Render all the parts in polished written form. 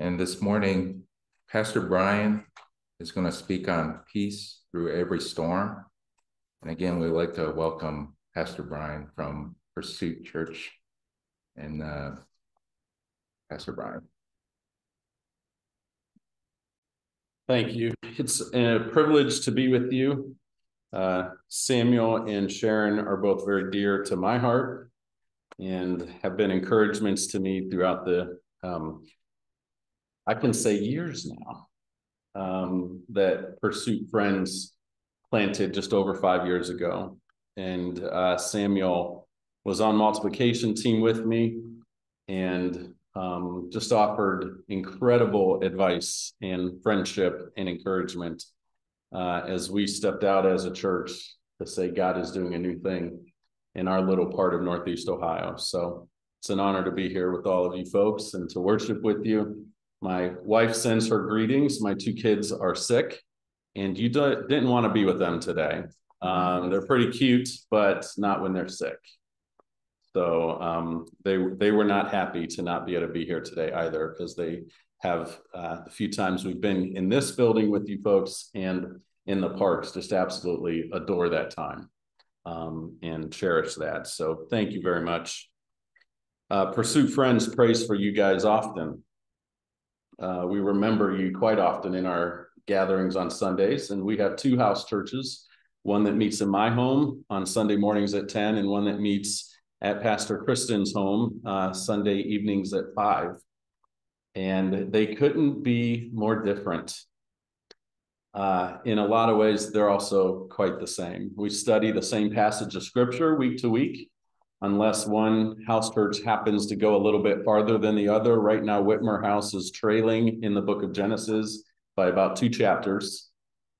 And this morning, Pastor Brian is going to speak on peace through every storm. And again, we'd like to welcome Pastor Brian from Pursuit Church. And Pastor Brian. Thank you. It's a privilege to be with you. Samuel and Sharon are both very dear to my heart and have been encouragements to me throughout the, I can say years now, that Pursuit Friends planted just over 5 years ago. And Samuel was on multiplication team with me and just offered incredible advice and friendship and encouragement as we stepped out as a church to say God is doing a new thing in our little part of Northeast Ohio. So it's an honor to be here with all of you folks and to worship with you. My wife sends her greetings. My 2 kids are sick, and you didn't want to be with them today. They're pretty cute, but not when they're sick. So they were not happy to not be able to be here today either, because they have the few times we've been in this building with you folks and in the parks just absolutely adore that time and cherish that. So thank you very much. Pursuit Friends prays for you guys often. We remember you quite often in our gatherings on Sundays, and we have 2 house churches, one that meets in my home on Sunday mornings at 10 and one that meets at Pastor Kristen's home Sunday evenings at 5. And they couldn't be more different. In a lot of ways, they're also quite the same. We study the same passage of scripture week to week, unless one house church happens to go a little bit farther than the other. Right now, Whitmer House is trailing in the book of Genesis by about 2 chapters.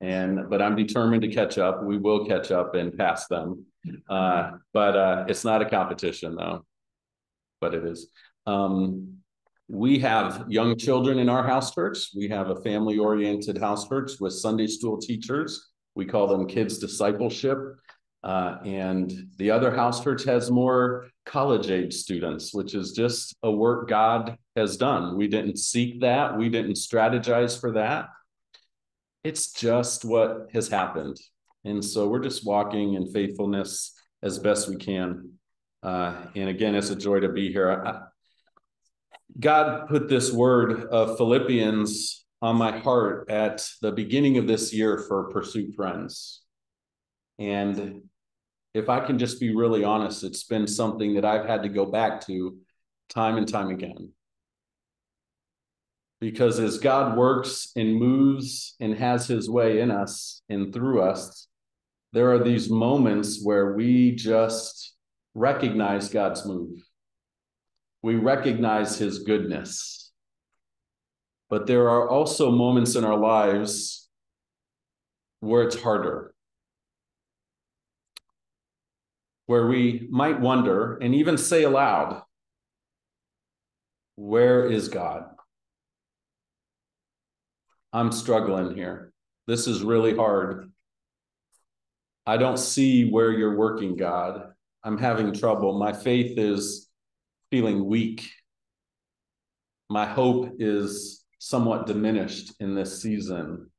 But I'm determined to catch up. We will catch up and pass them. But it's not a competition, though. But it is. We have young children in our house church. We have a family-oriented house church with Sunday school teachers. We call them Kids Discipleship. And the other house church has more college-age students, which is just a work God has done. We didn't seek that. We didn't strategize for that. It's just what has happened. And so we're just walking in faithfulness as best we can. And again, it's a joy to be here. God put this word of Philippians on my heart at the beginning of this year for Pursuit Friends. And if I can just be really honest, it's been something that I've had to go back to time and time again. Because as God works and moves and has his way in us and through us, there are these moments where we just recognize God's move. We recognize his goodness. But there are also moments in our lives where it's harder, where we might wonder and even say aloud, where is God? I'm struggling here. This is really hard. I don't see where you're working, God. I'm having trouble. My faith is feeling weak. My hope is somewhat diminished in this season.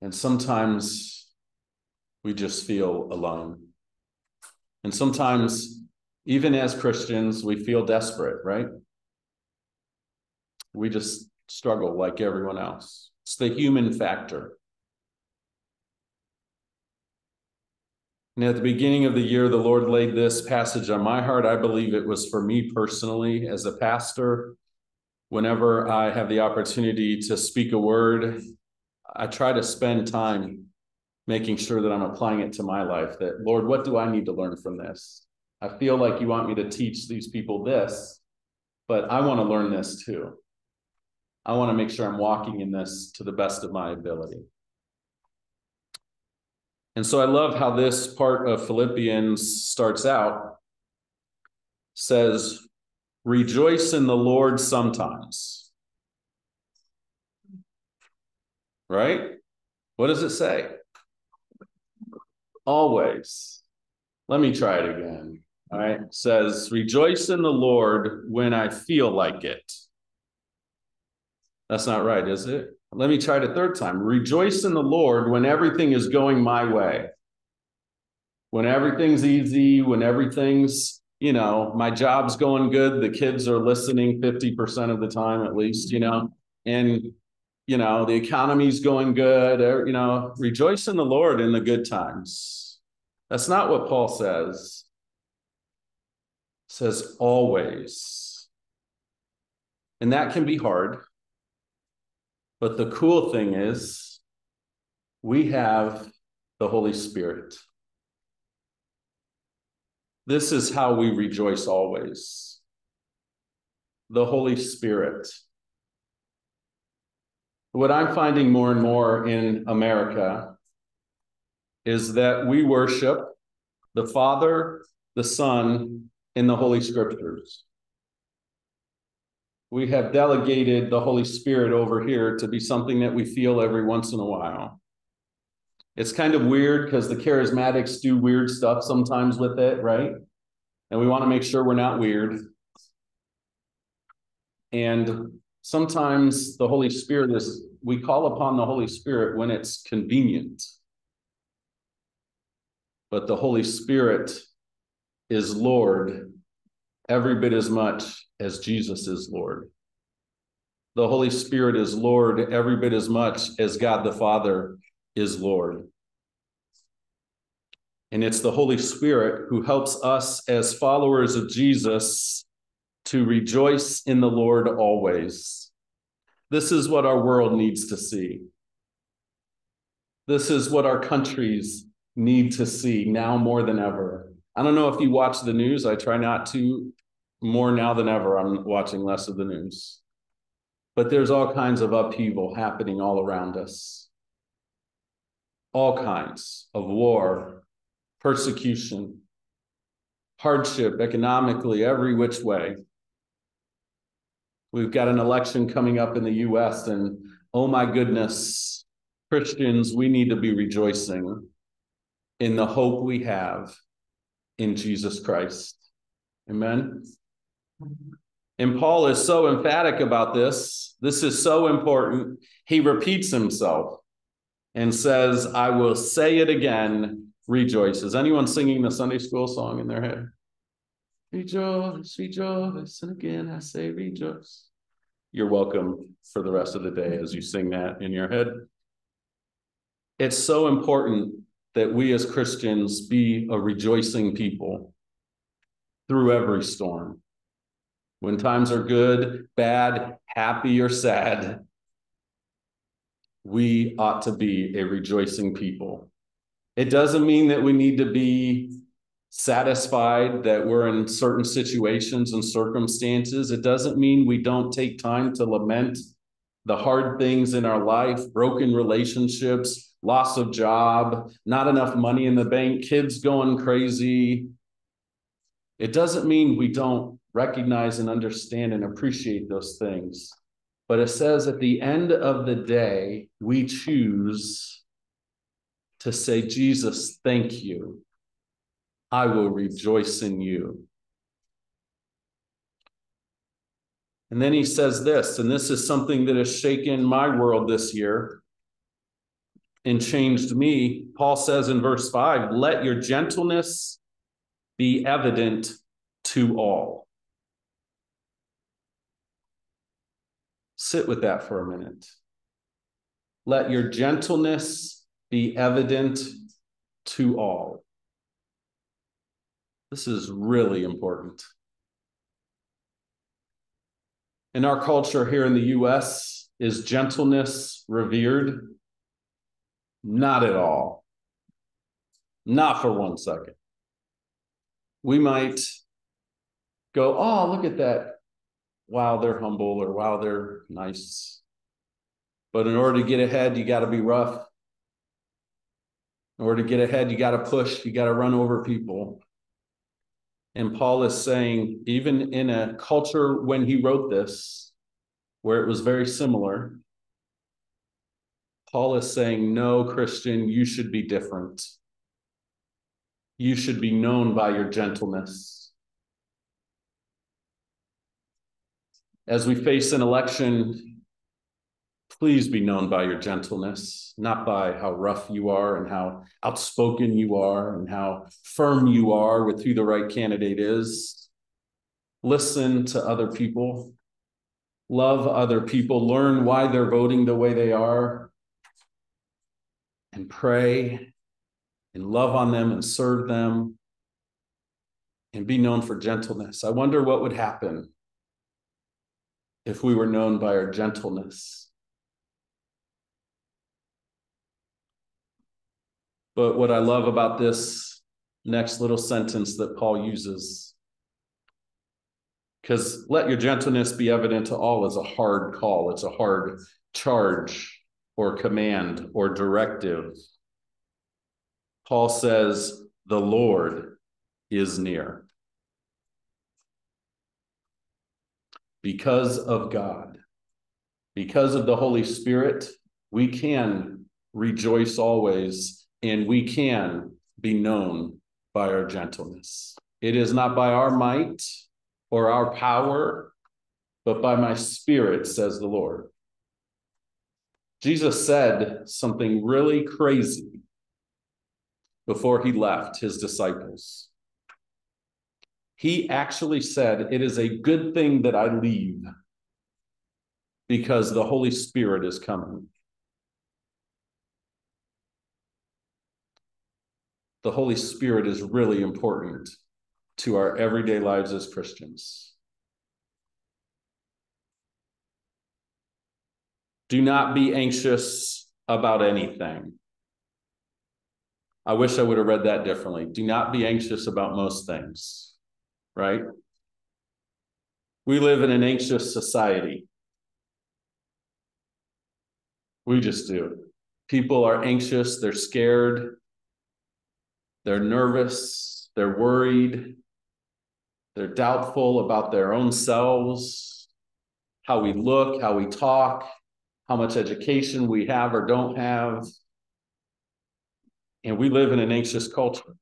And sometimes we just feel alone. And sometimes, even as Christians, we feel desperate, right? We just struggle like everyone else. It's the human factor. And at the beginning of the year, the Lord laid this passage on my heart. I believe it was for me personally as a pastor. Whenever I have the opportunity to speak a word, I try to spend time making sure that I'm applying it to my life. That, Lord, what do I need to learn from this? I feel like you want me to teach these people this, but I want to learn this too. I want to make sure I'm walking in this to the best of my ability. And so I love how this part of Philippians starts out. Says, rejoice in the Lord sometimes. Right? What does it say? Always. Let me try it again. All right. It says, rejoice in the Lord when I feel like it. That's not right, is it? Let me try it a third time. Rejoice in the Lord when everything is going my way. When everything's easy, when everything's, my job's going good, the kids are listening 50% of the time at least, and, the economy's going good, rejoice in the Lord in the good times. That's not what Paul says. It says always. And that can be hard. But the cool thing is we have the Holy Spirit. This is how we rejoice always. The Holy Spirit. What I'm finding more and more in America is that we worship the Father, the Son, and the Holy Scriptures. We have delegated the Holy Spirit over here to be something that we feel every once in a while. It's kind of weird because the charismatics do weird stuff sometimes with it, right? And we want to make sure we're not weird. And sometimes the Holy Spirit we call upon the Holy Spirit when it's convenient. But the Holy Spirit is Lord every bit as much as Jesus is Lord. The Holy Spirit is Lord every bit as much as God the Father is Lord. And it's the Holy Spirit who helps us as followers of Jesus to rejoice in the Lord always. This is what our world needs to see. This is what our countries need to see now more than ever. I don't know if you watch the news. I try not to. More now than ever, I'm watching less of the news. But there's all kinds of upheaval happening all around us. All kinds of war, persecution, hardship, economically, every which way. We've got an election coming up in the US, and oh my goodness, Christians, we need to be rejoicing in the hope we have in Jesus Christ. Amen. And Paul is so emphatic about this. This is so important. He repeats himself and says, I will say it again, rejoice. Is anyone singing the Sunday school song in their head? Rejoice, rejoice, and again I say rejoice. You're welcome for the rest of the day as you sing that in your head. It's so important that we as Christians be a rejoicing people through every storm. When times are good, bad, happy, or sad, we ought to be a rejoicing people. It doesn't mean that we need to be satisfied that we're in certain situations and circumstances. It doesn't mean we don't take time to lament the hard things in our life, broken relationships, loss of job, not enough money in the bank, kids going crazy. It doesn't mean we don't recognize and understand and appreciate those things. But it says at the end of the day, we choose to say, Jesus, thank you. I will rejoice in you. And then he says this, and this is something that has shaken my world this year and changed me. Paul says in verse 5, let your gentleness be evident to all. Sit with that for a minute. Let your gentleness be evident to all. This is really important. In our culture here in the US, is gentleness revered? Not at all. Not for 1 second. We might go, oh, look at that. Wow, they're humble, or wow, they're nice. But in order to get ahead, you got to be rough. In order to get ahead, you got to push, you got to run over people. And Paul is saying, even in a culture when he wrote this, where it was very similar, Paul is saying, no, Christian, you should be different. You should be known by your gentleness. As we face an election Please be known by your gentleness, not by how rough you are and how outspoken you are and how firm you are with who the right candidate is. Listen to other people. Love other people. Learn why they're voting the way they are. And pray and love on them and serve them. And be known for gentleness. I wonder what would happen if we were known by our gentleness. But what I love about this next little sentence that Paul uses, because let your gentleness be evident to all, is a hard call. It's a hard charge or command or directive. Paul says, the Lord is near. Because of God, because of the Holy Spirit, we can rejoice always, and we can be known by our gentleness. It is not by our might or our power, but by my Spirit, says the Lord. Jesus said something really crazy before he left his disciples. He actually said, it is a good thing that I leave because the Holy Spirit is coming. The Holy Spirit is really important to our everyday lives as Christians. Do not be anxious about anything. I wish I would have read that differently. Do not be anxious about most things, right? We live in an anxious society. We just do. People are anxious, they're scared, they're nervous, they're worried, they're doubtful about their own selves, how we look, how we talk, how much education we have or don't have. And we live in an anxious culture.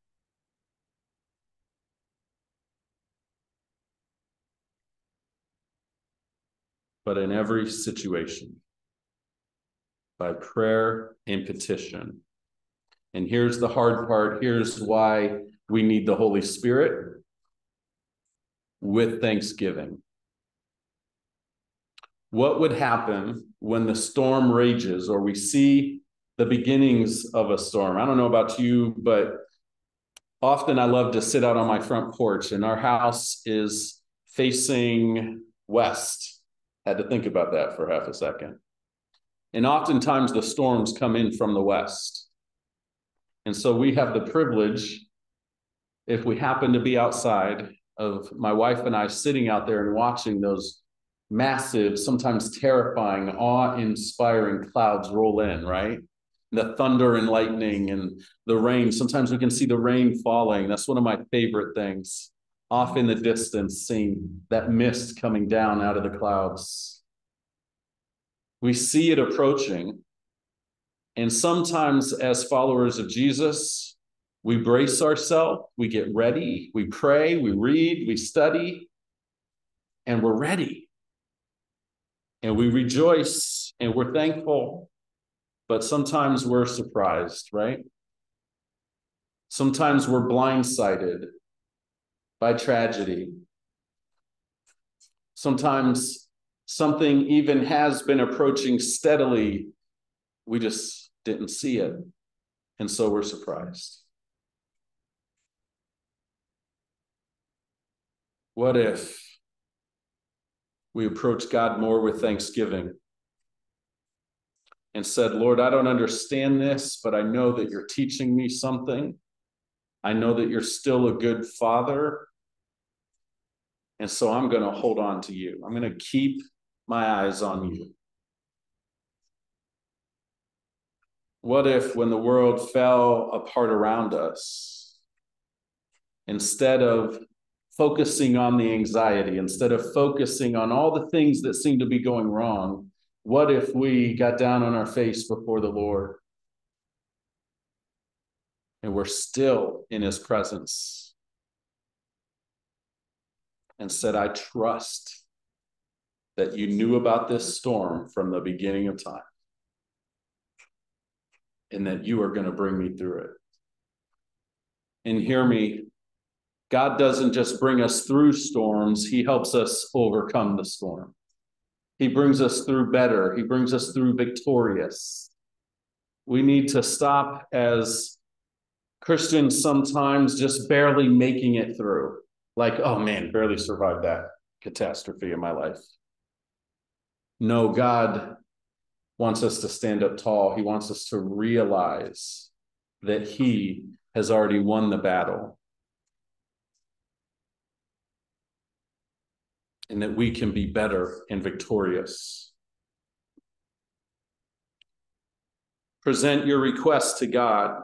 But in every situation, by prayer and petition. And here's the hard part. Here's why we need the Holy Spirit, with thanksgiving. What would happen when the storm rages or we see the beginnings of a storm? I don't know about you, but often I love to sit out on my front porch, and our house is facing west. Had to think about that for half a second. And oftentimes the storms come in from the west. And so we have the privilege, if we happen to be outside, of my wife and I sitting out there and watching those massive, sometimes terrifying, awe-inspiring clouds roll in, right? The thunder and lightning and the rain. Sometimes we can see the rain falling. That's one of my favorite things. Off in the distance, seeing that mist coming down out of the clouds. We see it approaching. And sometimes as followers of Jesus, we brace ourselves, we get ready, we pray, we read, we study, and we're ready. And we rejoice and we're thankful, but sometimes we're surprised, right? Sometimes we're blindsided by tragedy. Sometimes something even has been approaching steadily. We just didn't see it. And so we're surprised. What if we approach God more with thanksgiving and said, Lord, I don't understand this, but I know that you're teaching me something. I know that you're still a good father. And so I'm going to hold on to you. I'm going to keep my eyes on you. What if when the world fell apart around us, instead of focusing on the anxiety, instead of focusing on all the things that seem to be going wrong, what if we got down on our face before the Lord and we're still in his presence and said, I trust that you knew about this storm from the beginning of time, and that you are going to bring me through it. And hear me, God doesn't just bring us through storms, he helps us overcome the storm. He brings us through better. He brings us through victorious. We need to stop as Christians sometimes just barely making it through. Like, oh man, barely survived that catastrophe in my life. No, God wants us to stand up tall. He wants us to realize that he has already won the battle, and that we can be better and victorious. Present your request to God.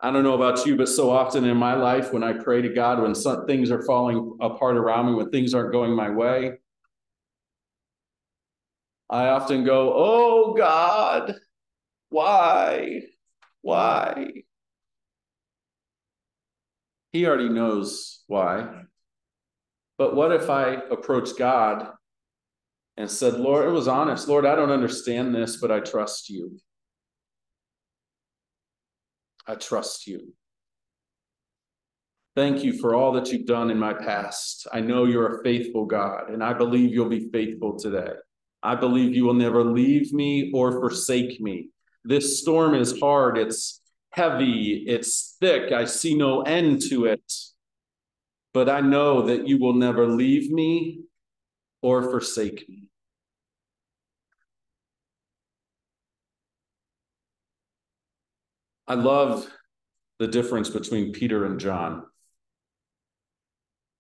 I don't know about you, but so often in my life, when I pray to God, when some things are falling apart around me, when things aren't going my way, I often go, oh God, why? Why? He already knows why. But what if I approach God and said, Lord, it was honest, Lord, I don't understand this, but I trust you. I trust you. Thank you for all that you've done in my past. I know you're a faithful God, and I believe you'll be faithful today. I believe you will never leave me or forsake me. This storm is hard. It's heavy. It's thick. I see no end to it. But I know that you will never leave me or forsake me. I love the difference between Peter and John,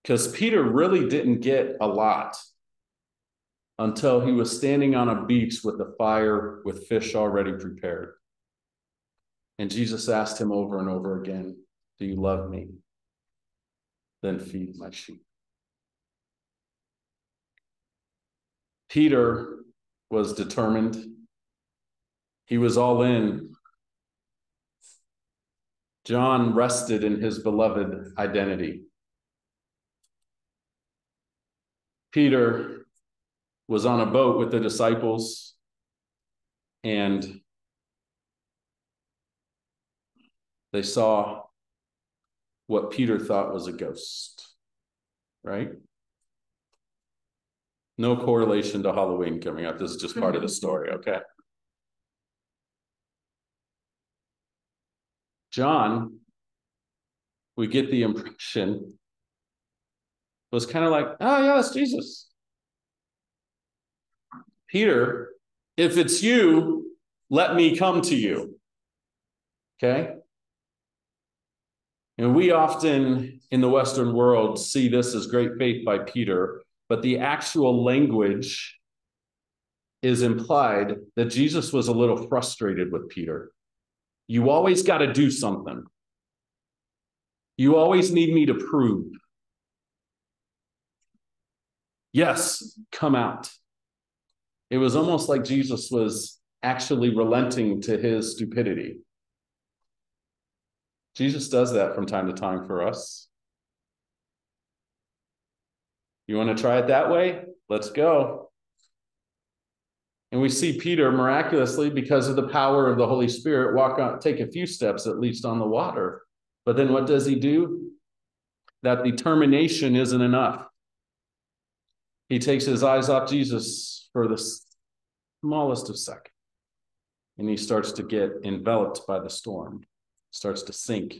because Peter really didn't get a lot until he was standing on a beach with a fire with fish already prepared. And Jesus asked him over and over again, do you love me? Then feed my sheep. Peter was determined. He was all in. John rested in his beloved identity. Peter was on a boat with the disciples, and they saw what Peter thought was a ghost, right? No correlation to Halloween coming up. This is just part of the story, okay? John, we get the impression, was kind of like, oh yeah, that's Jesus. Peter, if it's you, let me come to you. Okay? And we often in the Western world see this as great faith by Peter, but the actual language is implied that Jesus was a little frustrated with Peter. You always got to do something. You always need me to prove. Yes, come out. It was almost like Jesus was actually relenting to his stupidity. Jesus does that from time to time for us. You want to try it that way? Let's go. And we see Peter miraculously, because of the power of the Holy Spirit, take a few steps at least on the water. But then what does he do? That determination isn't enough. He takes his eyes off Jesus for the smallest of seconds. And he starts to get enveloped by the storm, starts to sink.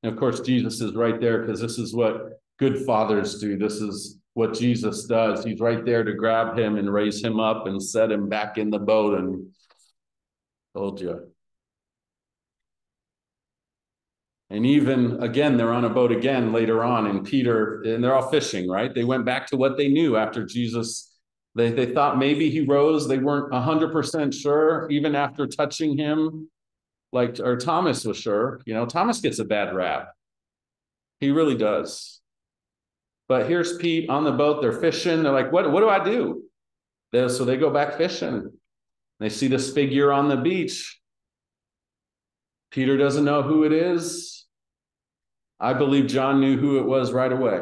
And of course, Jesus is right there, because this is what good fathers do. This is what Jesus does. He's right there to grab him and raise him up and set him back in the boat and told you. And even, again, they're on a boat again later on, and Peter, and they're all fishing, right? They went back to what they knew after Jesus. They thought maybe he rose. They weren't 100% sure, even after touching him. Or Thomas was sure. You know, Thomas gets a bad rap. He really does. But here's Pete on the boat. They're fishing. They're like, what do I do? So they go back fishing. They see this figure on the beach. Peter doesn't know who it is. I believe John knew who it was right away.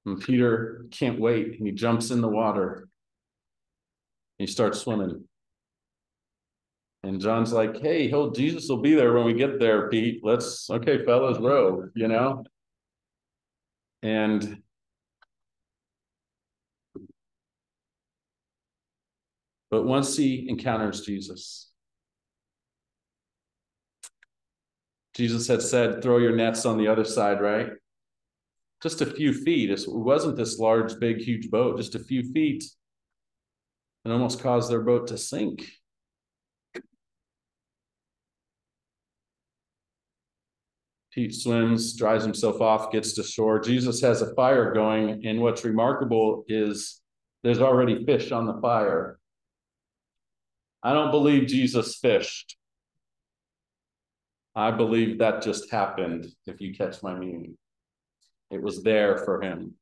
And Peter can't wait, and he jumps in the water. He starts swimming. And John's like, hey, Jesus will be there when we get there, Pete. Okay, fellas, row, But once he encounters Jesus had said, throw your nets on the other side, right? Just a few feet. It wasn't this large, big, huge boat, just a few feet. It almost caused their boat to sink. Pete swims, dries himself off, gets to shore. Jesus has a fire going, and what's remarkable is there's already fish on the fire. I don't believe Jesus fished. I believe that just happened, if you catch my meaning. It was there for him.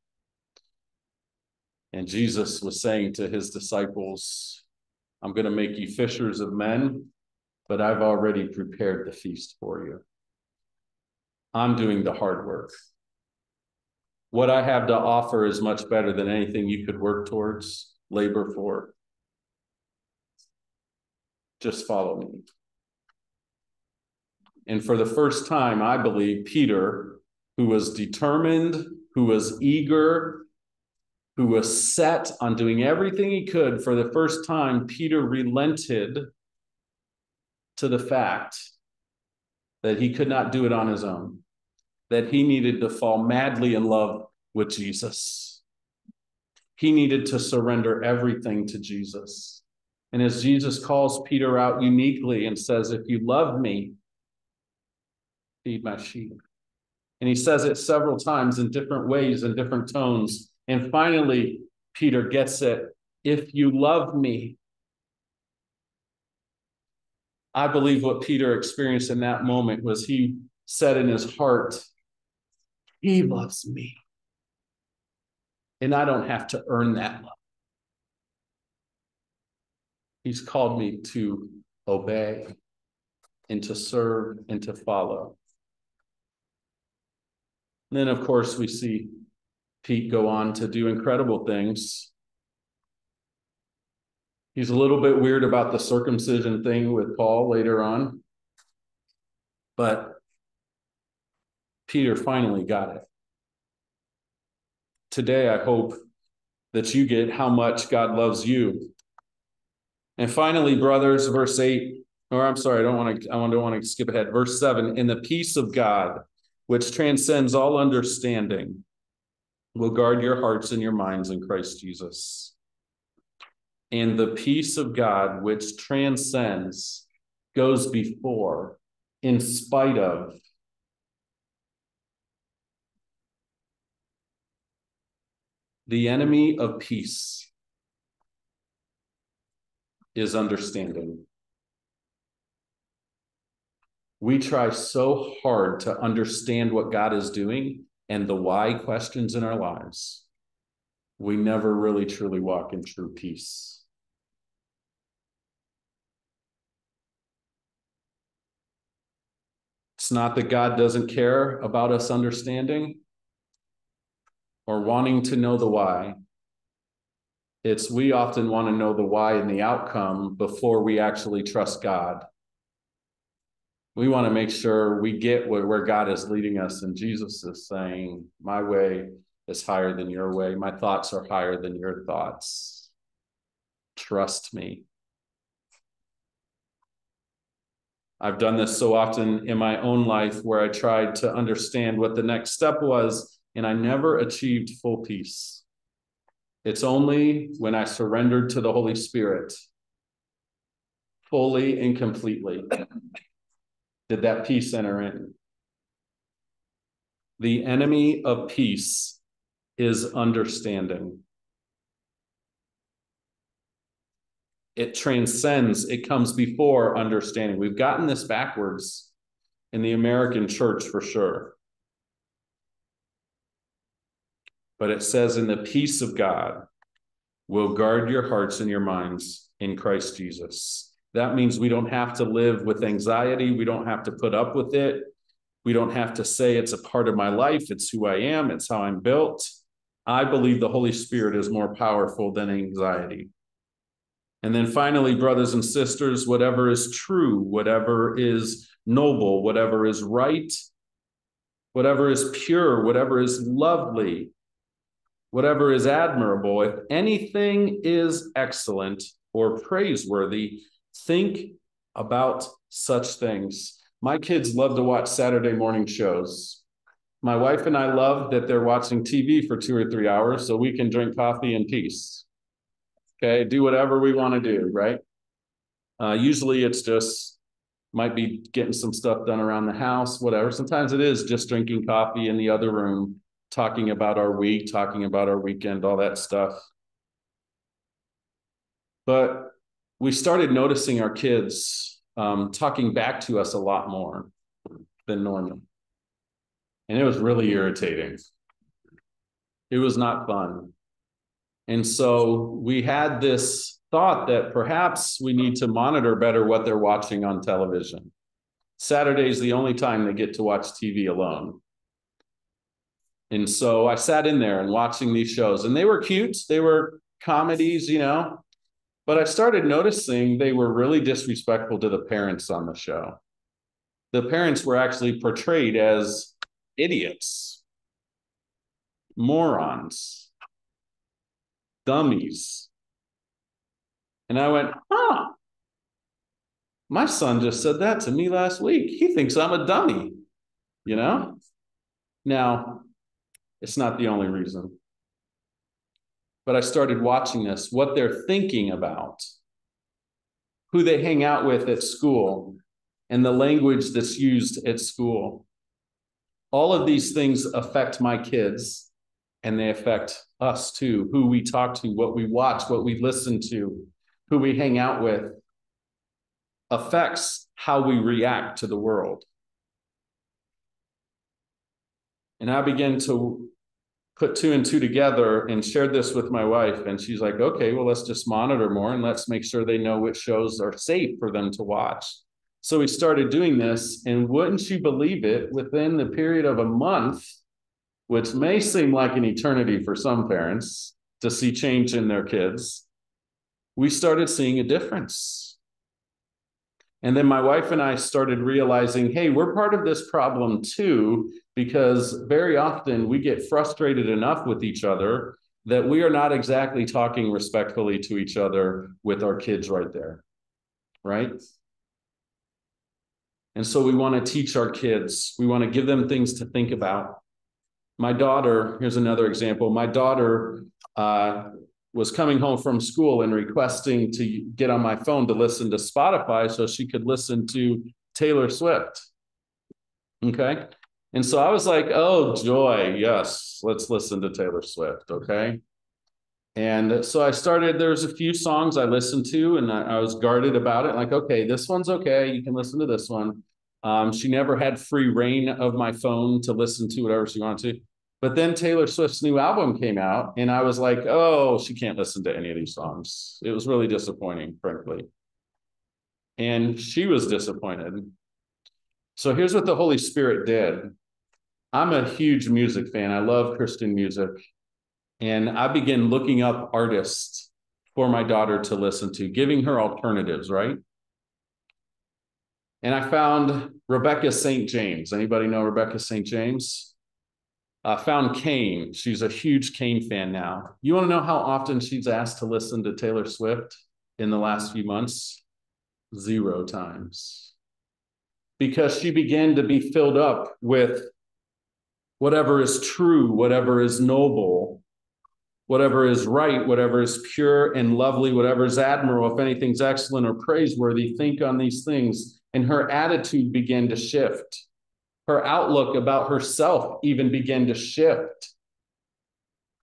And Jesus was saying to his disciples, I'm going to make you fishers of men, but I've already prepared the feast for you. I'm doing the hard work. What I have to offer is much better than anything you could work towards, labor for. Just follow me. And for the first time, I believe Peter, who was determined, who was eager, who was set on doing everything he could, for the first time, Peter relented to the fact that he could not do it on his own, that he needed to fall madly in love with Jesus. He needed to surrender everything to Jesus. And as Jesus calls Peter out uniquely and says, if you love me, feed my sheep. And he says it several times in different ways and different tones. And finally, Peter gets it. If you love me. I believe what Peter experienced in that moment was he said in his heart, he loves me. And I don't have to earn that love. He's called me to obey and to serve and to follow. And then, of course, we see Pete go on to do incredible things. He's a little bit weird about the circumcision thing with Paul later on. But Peter finally got it. Today, I hope that you get how much God loves you. And finally, brothers, verse 8, or I'm sorry, I don't want to skip ahead. Verse 7, in the peace of God, which transcends all understanding, will guard your hearts and your minds in Christ Jesus. And the peace of God, which transcends, goes before, in spite of, the enemy of peace is understanding. We try so hard to understand what God is doing and the why questions in our lives. We never really truly walk in true peace. It's not that God doesn't care about us understanding or wanting to know the why. It's we often want to know the why and the outcome before we actually trust God. We want to make sure we get where God is leading us. And Jesus is saying, my way is higher than your way. My thoughts are higher than your thoughts. Trust me. I've done this so often in my own life where I tried to understand what the next step was, and I never achieved full peace. It's only when I surrendered to the Holy Spirit fully and completely did that peace enter in. The enemy of peace is understanding. It transcends, it comes before understanding. We've gotten this backwards in the American church for sure. But it says, in the peace of God will guard your hearts and your minds in Christ Jesus. That means we don't have to live with anxiety. We don't have to put up with it. We don't have to say it's a part of my life. It's who I am. It's how I'm built. I believe the Holy Spirit is more powerful than anxiety. And then finally, brothers and sisters, whatever is true, whatever is noble, whatever is right, whatever is pure, whatever is lovely, whatever is admirable, if anything is excellent or praiseworthy, think about such things. My kids love to watch Saturday morning shows. My wife and I love that they're watching TV for 2 or 3 hours so we can drink coffee in peace. Okay, do whatever we want to do, right? Usually it's just, might be getting some stuff done around the house, whatever. Sometimes it is just drinking coffee in the other room, talking about our week, talking about our weekend, all that stuff. But we started noticing our kids talking back to us a lot more than normal. And it was really irritating. It was not fun. And so we had this thought that perhaps we need to monitor better what they're watching on television. Saturday is the only time they get to watch TV alone. And so I sat in there and watching these shows, and they were cute. They were comedies, you know, but I started noticing they were really disrespectful to the parents on the show. The parents were actually portrayed as idiots, morons, dummies. And I went, my son just said that to me last week. He thinks I'm a dummy, you know? Now, it's not the only reason. But I started watching this, what they're thinking about, who they hang out with at school, and the language that's used at school. All of these things affect my kids, and they affect us too, who we talk to, what we watch, what we listen to, who we hang out with, affects how we react to the world. And I began to put 2 and 2 together and shared this with my wife. And she's like, okay, well, let's just monitor more and let's make sure they know which shows are safe for them to watch. So we started doing this, and wouldn't you believe it, within the period of a month, which may seem like an eternity for some parents to see change in their kids, we started seeing a difference. And then my wife and I started realizing, hey, we're part of this problem too, because very often we get frustrated enough with each other that we are not exactly talking respectfully to each other with our kids right there, right? And so we want to teach our kids. We want to give them things to think about. My daughter, here's another example. My daughter was coming home from school and requesting to get on my phone to listen to Spotify so she could listen to Taylor Swift. Okay. And so I was like, oh, joy. Yes, let's listen to Taylor Swift. Okay. And so I started, there's a few songs I listened to, and I was guarded about it. Like, okay, this one's okay. You can listen to this one. She never had free reign of my phone to listen to whatever she wanted to. But then Taylor Swift's new album came out, and I was like, oh, she can't listen to any of these songs. It was really disappointing, frankly. And she was disappointed. So here's what the Holy Spirit did. I'm a huge music fan. I love Christian music. And I began looking up artists for my daughter to listen to, giving her alternatives, right? And I found Rebecca St. James. Anybody know Rebecca St. James? I found Kane. She's a huge Kane fan now. You want to know how often she's asked to listen to Taylor Swift in the last few months? 0 times. Because she began to be filled up with whatever is true, whatever is noble, whatever is right, whatever is pure and lovely, whatever is admirable, if anything's excellent or praiseworthy, think on these things. And her attitude began to shift. Her outlook about herself even began to shift.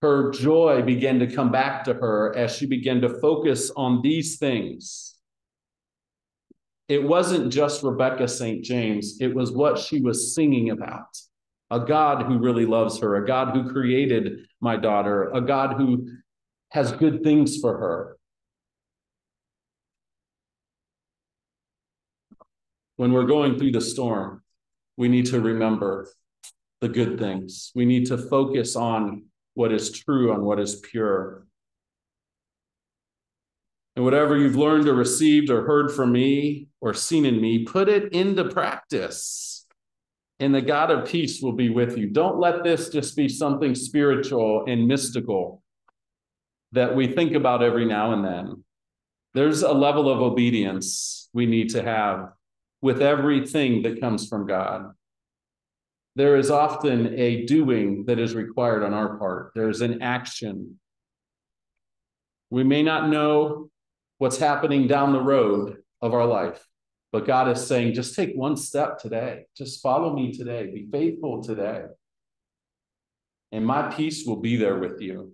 Her joy began to come back to her as she began to focus on these things. It wasn't just Rebecca St. James. It was what she was singing about. A God who really loves her, a God who created my daughter, a God who has good things for her. When we're going through the storm, we need to remember the good things. We need to focus on what is true and what is pure. And whatever you've learned or received or heard from me or seen in me, put it into practice. And the God of peace will be with you. Don't let this just be something spiritual and mystical that we think about every now and then. There's a level of obedience we need to have with everything that comes from God. There is often a doing that is required on our part. There's an action. We may not know what's happening down the road of our life, but God is saying, just take one step today. Just follow me today. Be faithful today. And my peace will be there with you.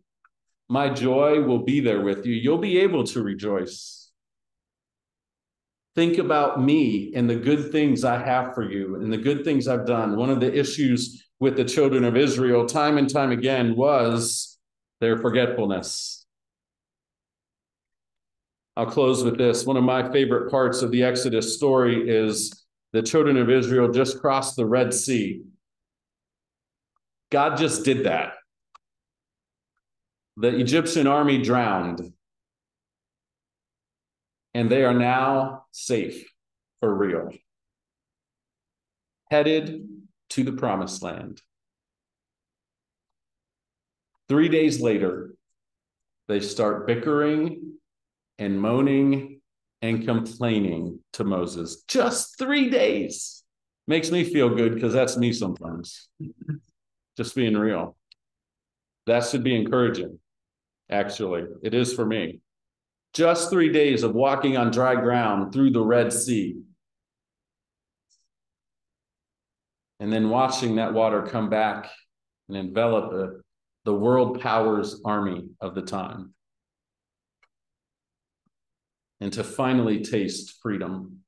My joy will be there with you. You'll be able to rejoice. Think about me and the good things I have for you and the good things I've done. One of the issues with the children of Israel time and time again was their forgetfulness. I'll close with this. One of my favorite parts of the Exodus story is the children of Israel just crossed the Red Sea. God just did that. The Egyptian army drowned, and they are now safe for real, headed to the promised land. 3 days later, they start bickering and moaning and complaining to Moses. Just 3 days. Makes me feel good because that's me sometimes. Just being real. That should be encouraging, actually. It is for me. Just 3 days of walking on dry ground through the Red Sea. And then watching that water come back and envelop the world powers army of the time. And to finally taste freedom.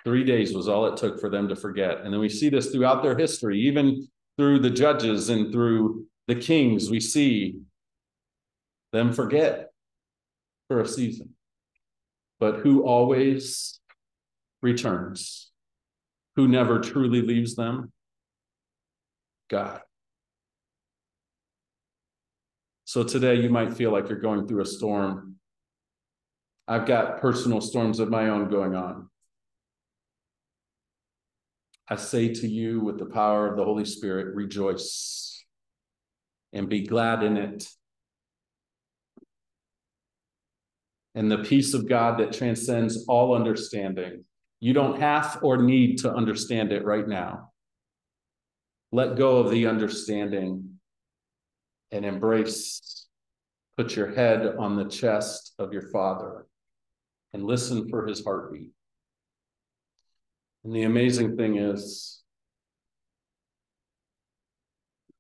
3 days was all it took for them to forget. And then we see this throughout their history, even through the judges and through the kings, we see them forget for a season. But who always returns? Who never truly leaves them? God. So today you might feel like you're going through a storm. I've got personal storms of my own going on. I say to you with the power of the Holy Spirit, rejoice and be glad in it. And the peace of God that transcends all understanding. You don't have or need to understand it right now. Let go of the understanding and embrace. Put your head on the chest of your Father and listen for his heartbeat. And the amazing thing is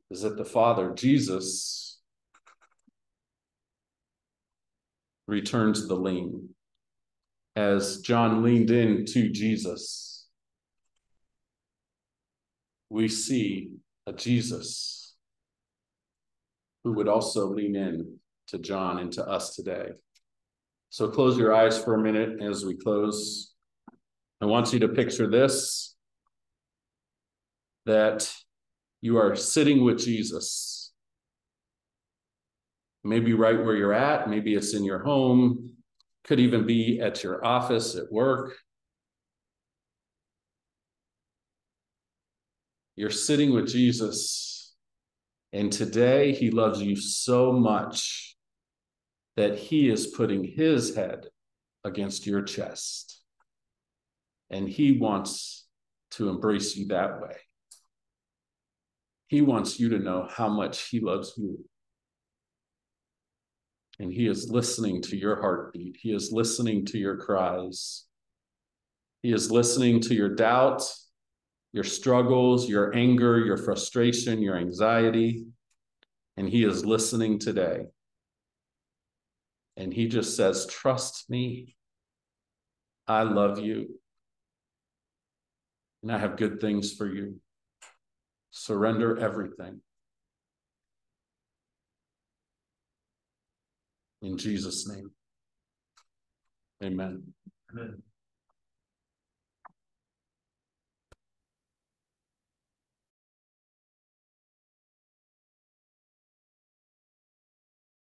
that the Father, Jesus, returns the lean. As John leaned into Jesus, we see a Jesus who would also lean in to John and to us today. So close your eyes for a minute as we close. I want you to picture this, that you are sitting with Jesus. Maybe right where you're at, maybe it's in your home, could even be at your office, at work. You're sitting with Jesus, and today he loves you so much that he is putting his head against your chest. And he wants to embrace you that way. He wants you to know how much he loves you. And he is listening to your heartbeat. He is listening to your cries. He is listening to your doubts, your struggles, your anger, your frustration, your anxiety. And he is listening today. And he just says, trust me. I love you. And I have good things for you. Surrender everything. In Jesus' name. Amen. Amen.